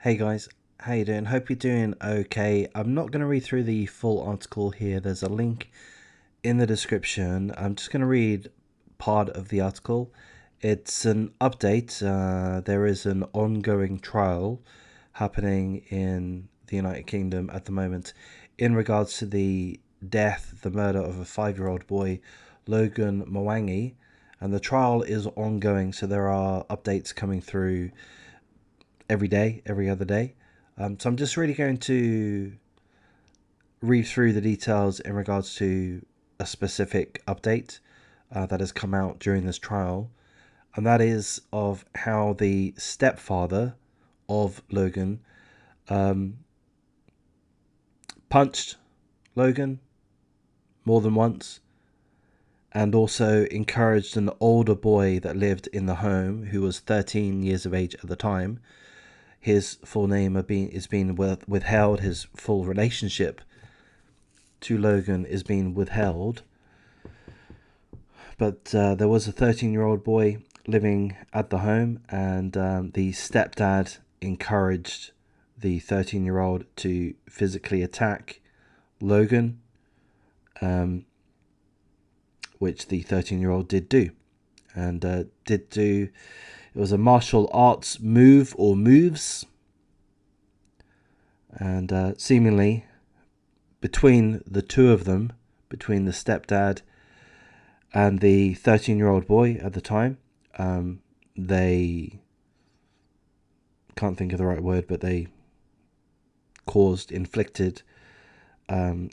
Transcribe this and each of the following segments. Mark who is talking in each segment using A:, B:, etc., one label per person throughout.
A: Hey guys, how you doing? Hope you're doing okay. I'm not going to read through the full article here. There's a link in the description. I'm just going to read part of the article. It's an update. There is an ongoing trial happening in the United Kingdom at the moment in regards to the murder of a 5-year-old boy, Logan Mwangi, and the trial is ongoing. So there are updates coming through every day, every other day. So I'm just really going to read through the details in regards to a specific update that has come out during this trial, and that is of how the stepfather of Logan punched Logan more than once, and also encouraged an older boy that lived in the home, who was 13 years of age at the time. His full name is being withheld. His full relationship to Logan is being withheld. But there was a 13-year-old boy living at the home, and the stepdad encouraged the 13-year-old to physically attack Logan, which the 13-year-old did do. And it was a martial arts move or moves. And seemingly, between the two of them, between the stepdad and the 13-year-old boy at the time, they can't think of the right word, but they inflicted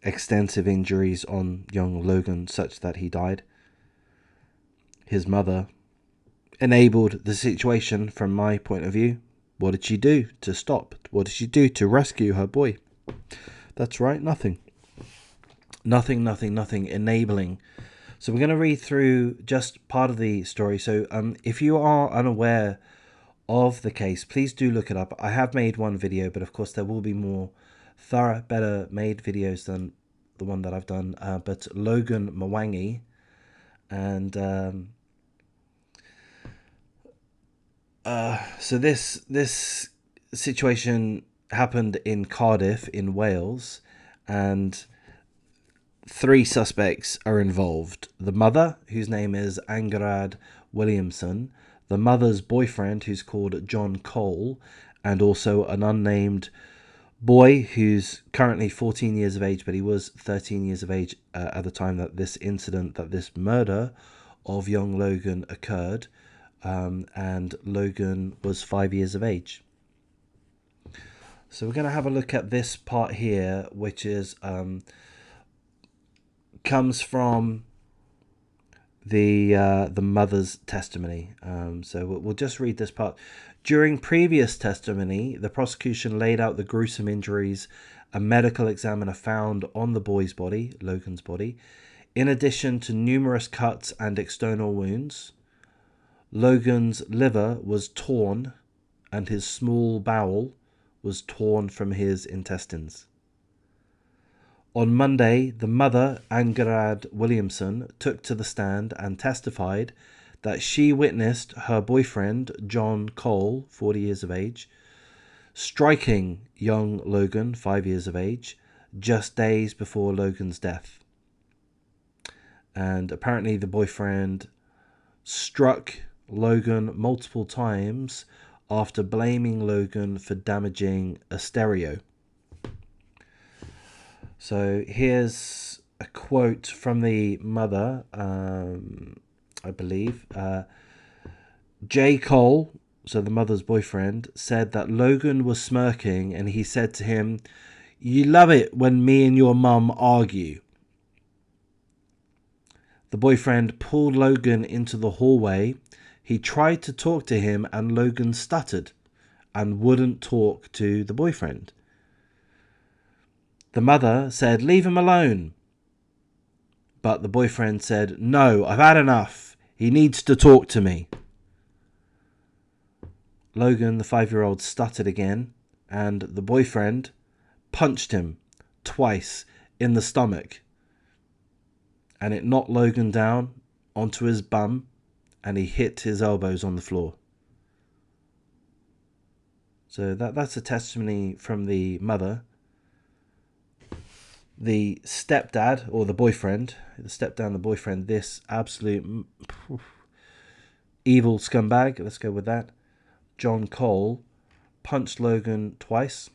A: extensive injuries on young Logan such that he died. His mother enabled the situation from my point of view. What did she do to stop? What did she do to rescue her boy? That's right, nothing. Nothing. Enabling. So we're going to read through just part of the story. So if you are unaware of the case, please do look it up. I have made one video, but of course there will be more thorough, better made videos than the one that I've done. But Logan Mwangi, and so this situation happened in Cardiff in Wales, and 3 suspects are involved. The mother, whose name is Angarad Williamson, the mother's boyfriend, who's called John Cole, and also an unnamed boy who's currently 14 years of age, but he was 13 years of age at the time that this murder of young Logan occurred, and Logan was 5 years of age. So we're going to have a look at this part here, which is comes from the mother's testimony. So we'll just read this part. During previous testimony, the prosecution laid out the gruesome injuries a medical examiner found on the boy's body, Logan's body, in addition to numerous cuts and external wounds. Logan's liver was torn, and his small bowel was torn from his intestines. On Monday, the mother, Angarad Williamson, took to the stand and testified that she witnessed her boyfriend, John Cole, 40 years of age, striking young Logan, 5 years of age, just days before Logan's death. And apparently the boyfriend struck Logan multiple times after blaming Logan for damaging a stereo. So here's a quote from the mother, I believe. J. Cole, so the mother's boyfriend, said that Logan was smirking, and he said to him, "You love it when me and your mum argue." The boyfriend pulled Logan into the hallway. He tried to talk to him, and Logan stuttered and wouldn't talk to the boyfriend. The mother said, "Leave him alone." But the boyfriend said, "No, I've had enough. He needs to talk to me." Logan, the 5-year-old, stuttered again, and the boyfriend punched him twice in the stomach. And it knocked Logan down onto his bum, and he hit his elbows on the floor. So that's a testimony from the mother. The stepdad, or the boyfriend, this absolute evil scumbag, let's go with that, John Cole, punched Logan twice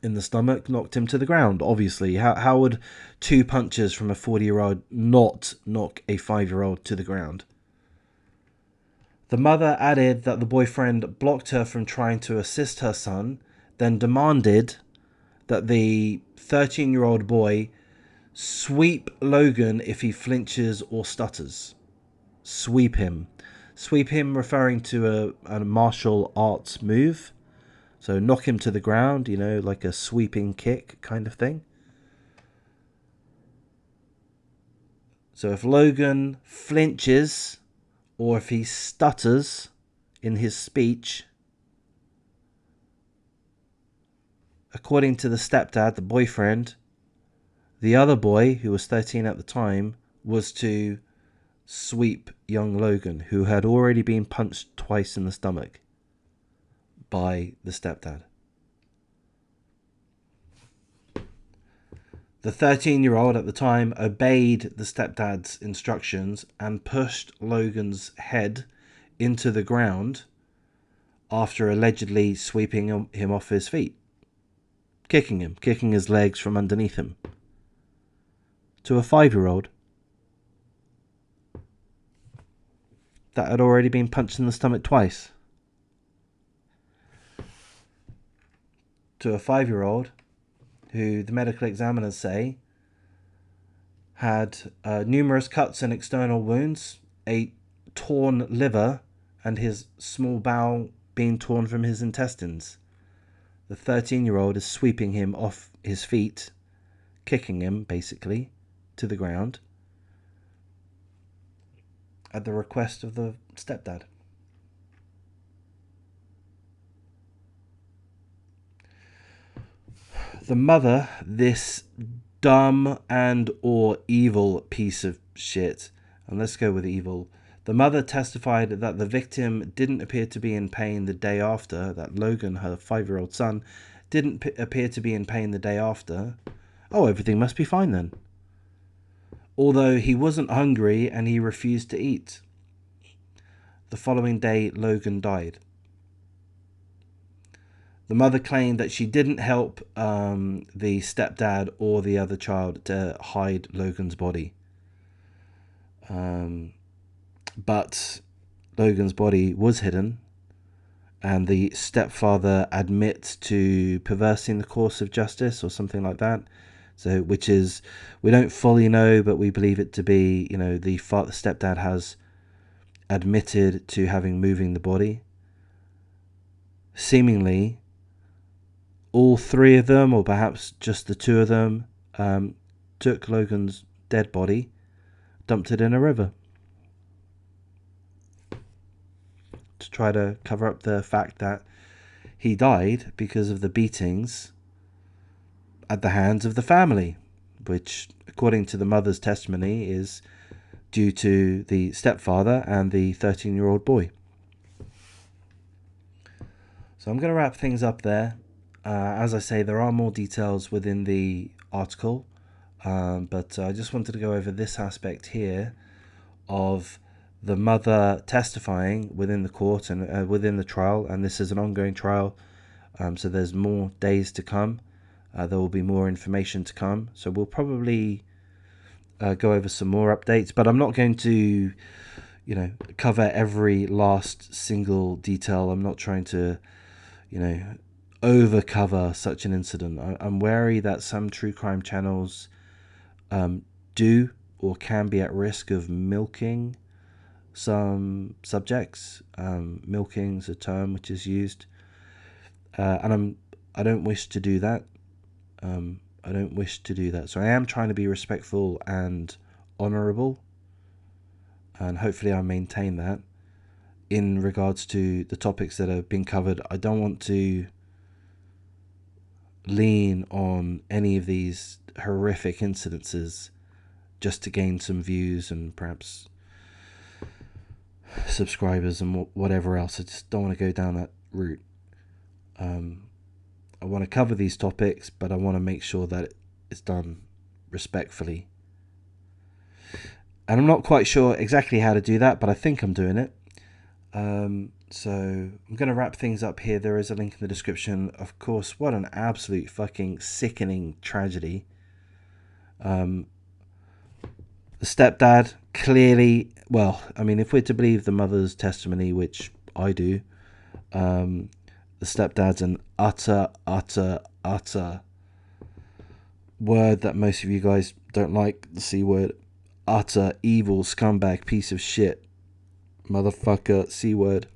A: in the stomach, knocked him to the ground. Obviously, how would 2 punches from a 40-year-old not knock a 5-year-old to the ground? The mother added that the boyfriend blocked her from trying to assist her son, then demanded that the 13-year-old boy sweep Logan if he flinches or stutters. Sweep him. Sweep him referring to a martial arts move. So knock him to the ground, like a sweeping kick kind of thing. So if Logan flinches or if he stutters in his speech, according to the stepdad, the boyfriend, the other boy, who was 13 at the time, was to sweep young Logan, who had already been punched twice in the stomach by the stepdad. The 13-year-old at the time obeyed the stepdad's instructions and pushed Logan's head into the ground after allegedly sweeping him off his feet, kicking his legs from underneath him. To a 5-year-old that had already been punched in the stomach twice. To a 5-year-old who the medical examiners say had numerous cuts and external wounds, a torn liver, and his small bowel being torn from his intestines. The 13-year-old is sweeping him off his feet, kicking him, basically, to the ground at the request of the stepdad. The mother, this dumb and or evil piece of shit, and let's go with evil. The mother testified that the victim didn't appear to be in pain the day after, that Logan, her 5-year-old son, didn't appear to be in pain the day after. Oh, everything must be fine then. Although he wasn't hungry and he refused to eat. The following day, Logan died. The mother claimed that she didn't help the stepdad or the other child to hide Logan's body. But Logan's body was hidden, and the stepfather admits to perversing the course of justice or something like that. So, which is, we don't fully know, but we believe it to be, the stepdad has admitted to having moving the body. Seemingly, all 3 of them, or perhaps just the 2 of them, took Logan's dead body, dumped it in a river to try to cover up the fact that he died because of the beatings at the hands of the family, which, according to the mother's testimony, is due to the stepfather and the 13-year-old boy. So I'm going to wrap things up there. As I say, there are more details within the article, but I just wanted to go over this aspect here of the mother testifying within the court and within the trial, and this is an ongoing trial, so there's more days to come. There will be more information to come, so we'll probably go over some more updates, but I'm not going to cover every last single detail. I'm not trying to overcover such an incident. I'm wary that some true crime channels do or can be at risk of milking some subjects. Milking's a term which is used, and I don't wish to do that. So I am trying to be respectful and honourable, and hopefully I maintain that in regards to the topics that have been covered. I don't want to lean on any of these horrific incidences just to gain some views and perhaps subscribers and whatever else. I just don't want to go down that route. I want to cover these topics, but I want to make sure that it's done respectfully. And I'm not quite sure exactly how to do that, but I think I'm doing it. So I'm going to wrap things up here. There is a link in the description. Of course, what an absolute fucking sickening tragedy. The stepdad clearly, well, I mean, if we're to believe the mother's testimony, which I do, the stepdad's an utter word that most of you guys don't like, the C word. Utter evil scumbag piece of shit. Motherfucker, C word.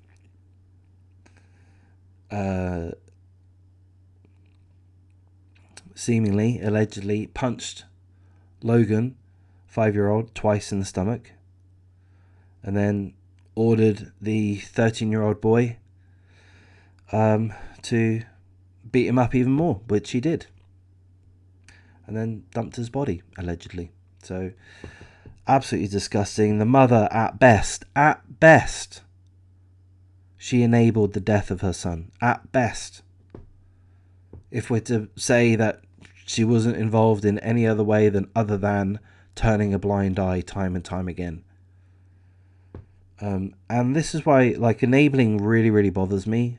A: Seemingly, allegedly punched Logan, 5-year-old, twice in the stomach, and then ordered the 13-year-old boy to beat him up even more, which he did, and then dumped his body, allegedly. So, absolutely disgusting. The mother, at best, she enabled the death of her son. At best. If we're to say that she wasn't involved in any other way other than turning a blind eye time and time again. And this is why, like, enabling really bothers me.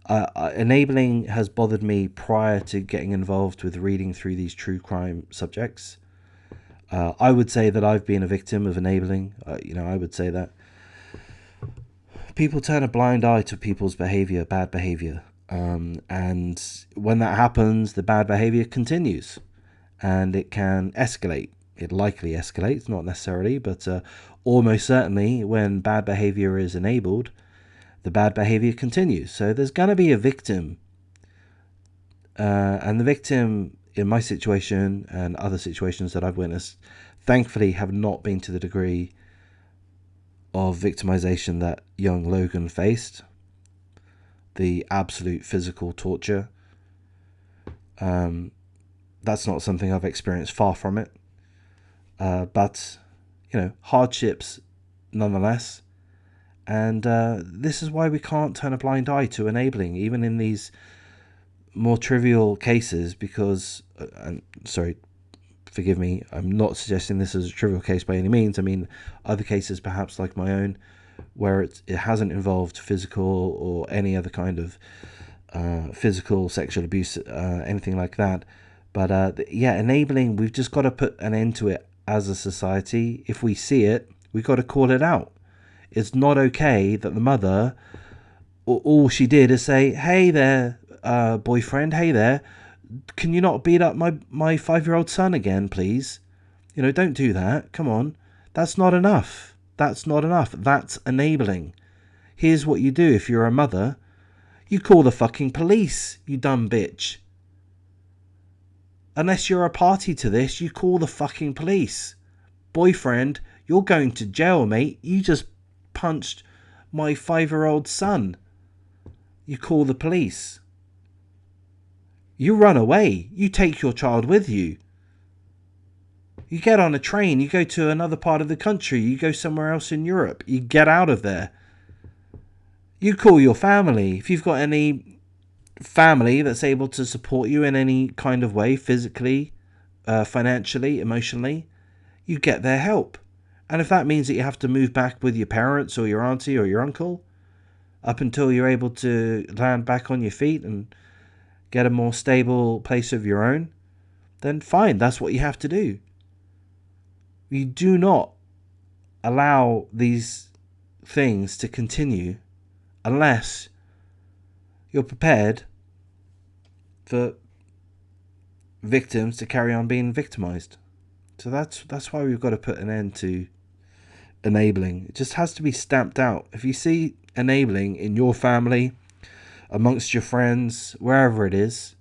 A: Enabling has bothered me prior to getting involved with reading through these true crime subjects. I would say that I've been a victim of enabling. I would say that people turn a blind eye to people's behavior, bad behavior. And when that happens, the bad behavior continues, and it can escalate. It likely escalates, not necessarily, but almost certainly when bad behavior is enabled, the bad behavior continues. So there's going to be a victim. And the victim in my situation and other situations that I've witnessed, thankfully, have not been to the degree of victimization that young Logan faced. The absolute physical torture. That's not something I've experienced, far from it. But, hardships nonetheless. And this is why we can't turn a blind eye to enabling, even in these more trivial cases, because, sorry, forgive me, I'm not suggesting this is a trivial case by any means. I mean, other cases, perhaps like my own, where it hasn't involved physical or any other kind of physical, sexual abuse, anything like that. But enabling, we've just got to put an end to it as a society. If we see it, we've got to call it out. It's not okay that the mother, all she did is say, hey there, boyfriend, hey there, can you not beat up my 5-year-old son again, please? Don't do that. Come on. That's not enough. That's not enough. That's enabling. Here's what you do if you're a mother. You call the fucking police, you dumb bitch. Unless you're a party to this, you call the fucking police. Boyfriend, you're going to jail, mate. You just punched my 5-year-old son. You call the police. You run away. You take your child with you. You get on a train. You go to another part of the country. You go somewhere else in Europe. You get out of there. You call your family. If you've got any family that's able to support you in any kind of way, physically, financially, emotionally, you get their help. And if that means that you have to move back with your parents or your auntie or your uncle up until you're able to land back on your feet and get a more stable place of your own, then fine, that's what you have to do. You do not allow these things to continue unless you're prepared for victims to carry on being victimized. So that's why we've got to put an end to enabling. It just has to be stamped out. If you see enabling in your family, amongst your friends, wherever it is,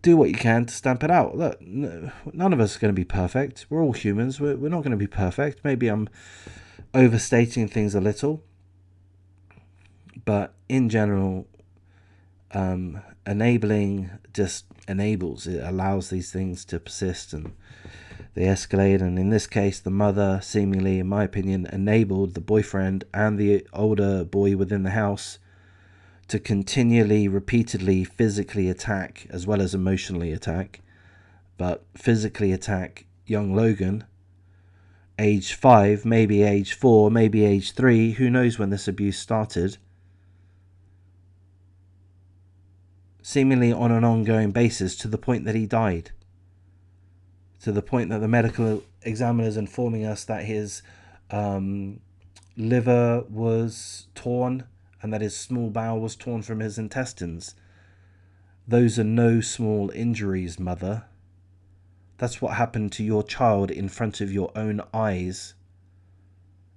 A: do what you can to stamp it out. Look, none of us are going to be perfect. We're all humans. We're not going to be perfect. Maybe I'm overstating things a little, but in general, enabling just enables. It allows these things to persist and they escalate. And in this case, the mother seemingly, in my opinion, enabled the boyfriend and the older boy within the house to continually, repeatedly, physically attack as well as emotionally attack, but physically attack young Logan, age 5, maybe age 4, maybe age 3, who knows when this abuse started, seemingly on an ongoing basis to the point that he died. To the point that the medical examiners informing us that his liver was torn and that his small bowel was torn from his intestines. Those are no small injuries, mother. That's what happened to your child in front of your own eyes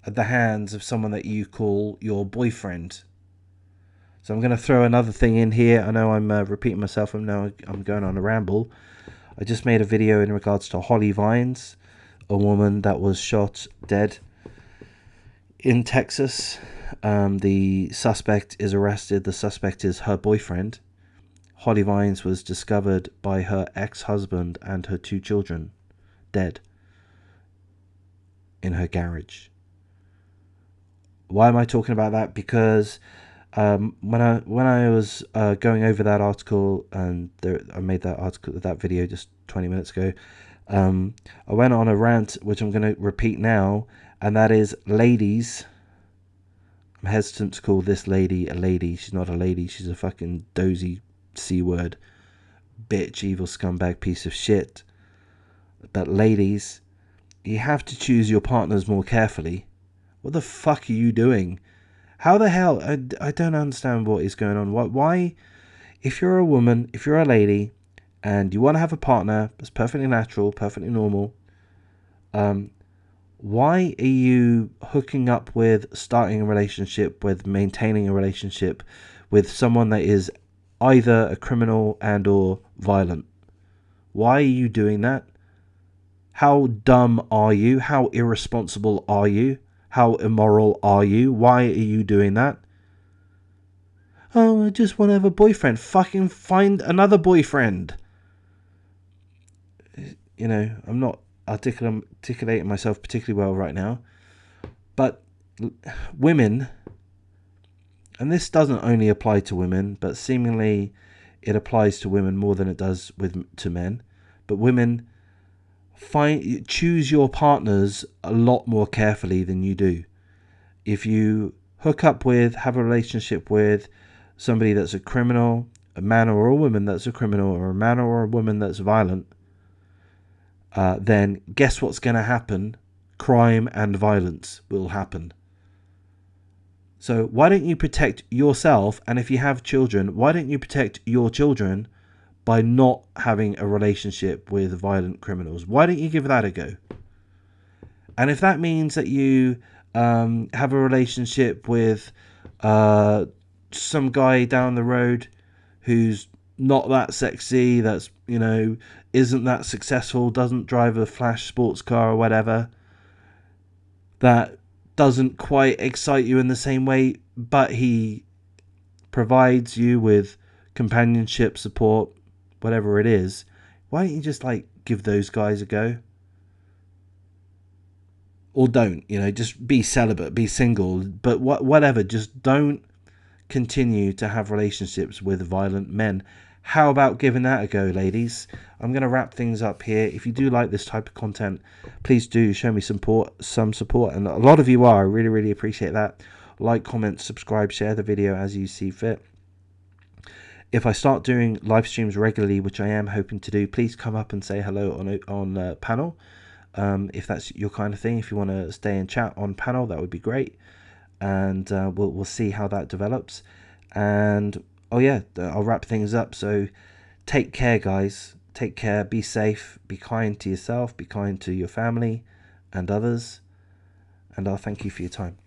A: at the hands of someone that you call your boyfriend. So I'm going to throw another thing in here. I know I'm repeating myself. I'm going on a ramble. I just made a video in regards to Holly Vines, a woman that was shot dead in Texas. The suspect is arrested. The suspect is her boyfriend. Holly Vines was discovered by her ex-husband and her 2 children dead in her garage. Why am I talking about that? Because when I was going over that article, and I made that video just 20 minutes ago, I went on a rant which I'm going to repeat now, and that is, ladies, I'm hesitant to call this lady a lady. She's not a lady. She's a fucking dozy C-word, bitch, evil scumbag piece of shit. But ladies, you have to choose your partners more carefully. What the fuck are you doing? How the hell? I don't understand what is going on. Why, if you're a woman, if you're a lady, and you want to have a partner, that's perfectly natural, perfectly normal. Why are you hooking up with, starting a relationship with, maintaining a relationship with someone that is either a criminal and or violent? Why are you doing that? How dumb are you? How irresponsible are you? How immoral are you? Why are you doing that? Oh, I just want to have a boyfriend. Fucking find another boyfriend. You know, I'm not articulating myself particularly well right now. But women, and this doesn't only apply to women, but seemingly it applies to women more than it does to men. But women, choose your partners a lot more carefully than you do. If you hook up with, have a relationship with somebody that's a criminal, a man or a woman that's a criminal, or a man or a woman that's violent, then guess what's going to happen? Crime and violence will happen. So why don't you protect yourself? And if you have children, why don't you protect your children by not having a relationship with violent criminals? Why don't you give that a go? And if that means that you have a relationship with some guy down the road who's not that sexy, that's, you know, isn't that successful, doesn't drive a flash sports car or whatever, that doesn't quite excite you in the same way, but he provides you with companionship, support, whatever it is, why don't you just give those guys a go? Or don't, you know, just be celibate, be single, but whatever, just don't continue to have relationships with violent men. How about giving that a go, ladies? I'm going to wrap things up here. If you do like this type of content, please do show me some support, and a lot of you are. I really, really appreciate that. Like, comment, subscribe, share the video as you see fit. If I start doing live streams regularly, which I am hoping to do, please come up and say hello on panel. If that's your kind of thing, if you want to stay and chat on panel, that would be great. And we'll see how that develops. And oh yeah, I'll wrap things up. So take care, guys. Take care. Be safe. Be kind to yourself. Be kind to your family and others. And I'll thank you for your time.